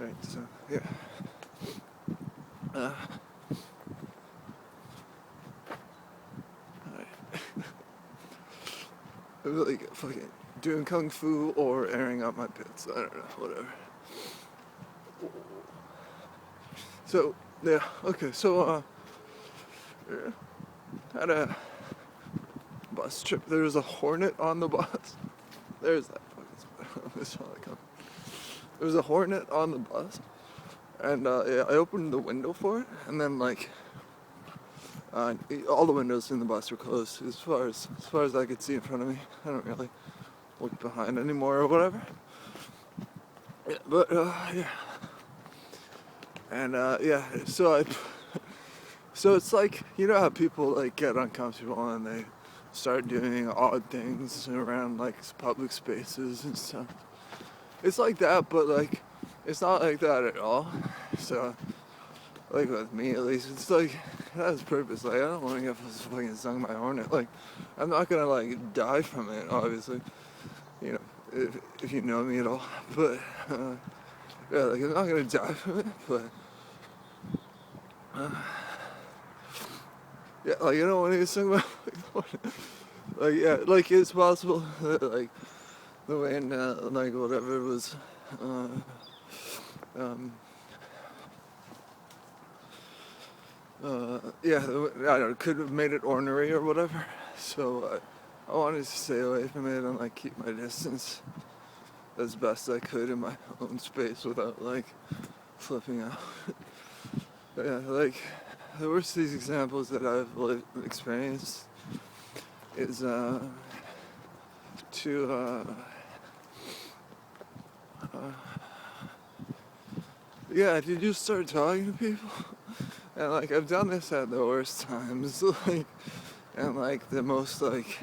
Right, so, yeah. Uh, alright. I feel like fucking doing kung fu or airing out my pits. I don't know, whatever. So, yeah, okay, so, yeah, had a bus trip. There was a hornet on the bus. There's that fucking this one that comes. There was a hornet on the bus, and yeah, I opened the window for it, and then like all the windows in the bus were closed as far as I could see in front of me. I don't really look behind anymore or whatever. Yeah, but yeah, and yeah, so it's like, you know how people like get uncomfortable and they start doing odd things around like public spaces and stuff. It's like that, but like it's not like that at all. So like with me at least, it's like it has purpose. Like I don't want to get fucking stung by a hornet. Like I'm not gonna like die from it, obviously. You know, if you know me at all. But yeah, like I'm not gonna die from it. But yeah, like you don't want to get stung by like, hornet. Like yeah, like it's possible that like the wind, like whatever was, uh, um, yeah, I don't know, could have made it ornery or whatever. So I wanted to stay away from it and like keep my distance as best I could in my own space without like flipping out. But yeah, like the worst of these examples that I've experienced is to yeah, to just start talking to people. And like I've done this at the worst times, like and like the most like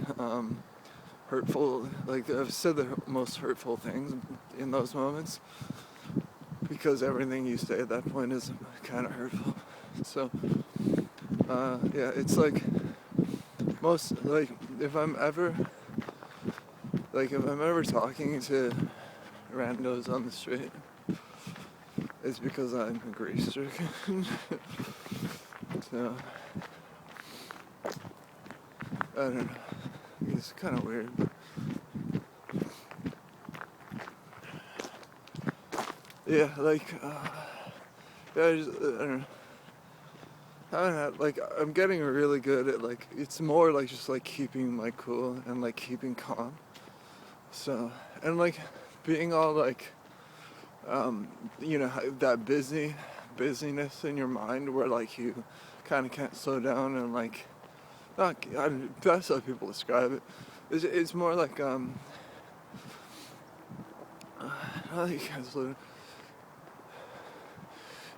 hurtful, like I've said the most hurtful things in those moments because everything you say at that point is kind of hurtful. So yeah, it's like most like if I'm ever talking to randos on the street, it's because I'm grief stricken. So I don't know. It's kind of weird. But yeah, like yeah, I don't know. I don't know. Like I'm getting really good at like it's more like just like keeping like cool and like keeping calm. So and like being all like you know that busyness in your mind where like you kind of can't slow down and like not that's how people describe it. It's more like how do you guys live?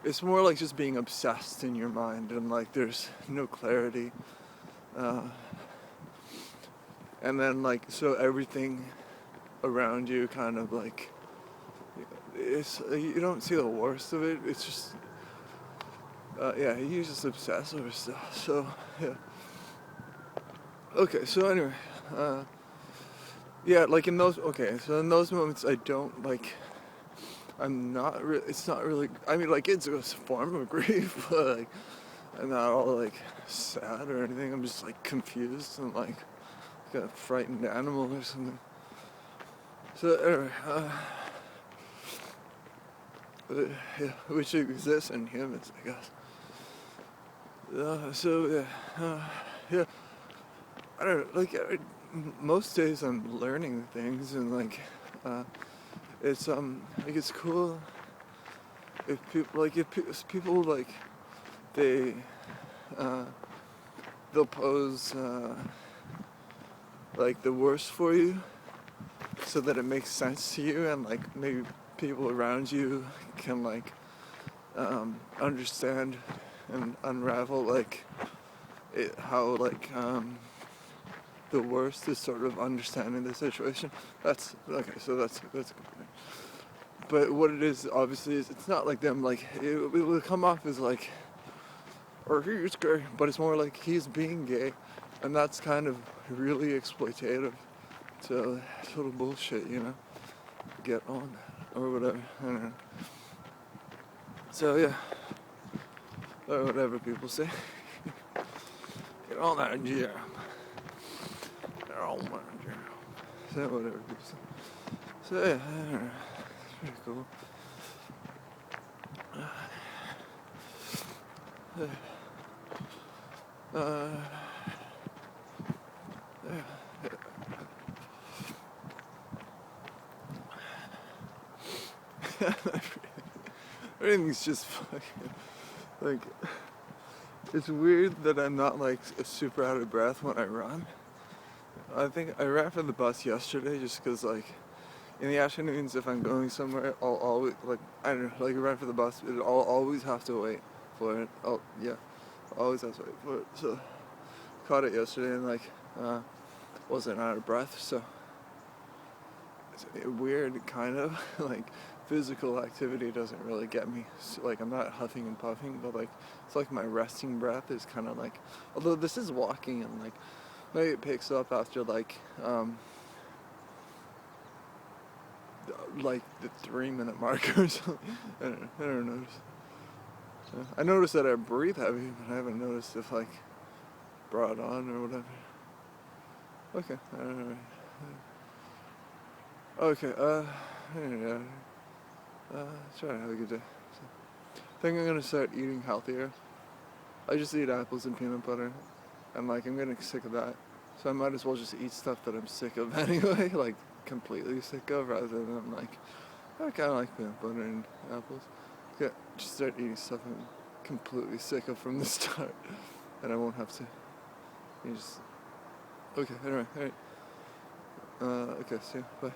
It's more like just being obsessed in your mind and like there's no clarity, uh, and then like so everything around you kind of like it's you don't see the worst of it. It's just yeah, you just obsess over stuff. So yeah. Okay, so anyway, uh, yeah, like in those okay, so in those moments I don't like I'm not really. It's not really. I mean, like it's a form of grief, but like I'm not all like sad or anything. I'm just like confused and like a frightened animal or something. So anyway, yeah, which exists in humans, I guess. So yeah, yeah. I don't know. Like most days, I'm learning things and like it's like it's cool if people like if people like they uh, they'll pose like the worst for you so that it makes sense to you and like maybe people around you can like understand and unravel like how like the worst is sort of understanding the situation. That's okay, so that's a good thing. But what it is obviously is it's not like them like it will come off as like or he's gay, but it's more like he's being gay, and that's kind of really exploitative. So total bullshit, you know. Get on or whatever. I don't know. So yeah, or whatever people say. Get on that jam. Get on that jam. So whatever people say. So yeah, I don't know. It's pretty cool. Everything's just fucking like. It's weird that I'm not like super out of breath when I run. I think I ran for the bus yesterday just because like in the afternoons if I'm going somewhere I'll always like I don't know like run for the bus. I'll always have to wait for it. Always have to wait for it. So caught it yesterday and like wasn't out of breath. So it's weird kind of like physical activity doesn't really get me. So, like I'm not huffing and puffing, but like it's like my resting breath is kind of like. Although this is walking and like maybe it picks up after like the 3-minute mark or something. I don't notice. I noticed that I breathe heavy, but I haven't noticed if like brought on or whatever. Okay. Okay. Yeah. Try to have a good day. So, I think I'm gonna start eating healthier. I just eat apples and peanut butter, and like I'm getting sick of that. So I might as well just eat stuff that I'm sick of anyway, like completely sick of, rather than like I kind of like peanut butter and apples. Yeah, just start eating stuff I'm completely sick of from the start, and I won't have to. You just okay. Anyway, alright. Okay. See you. Bye.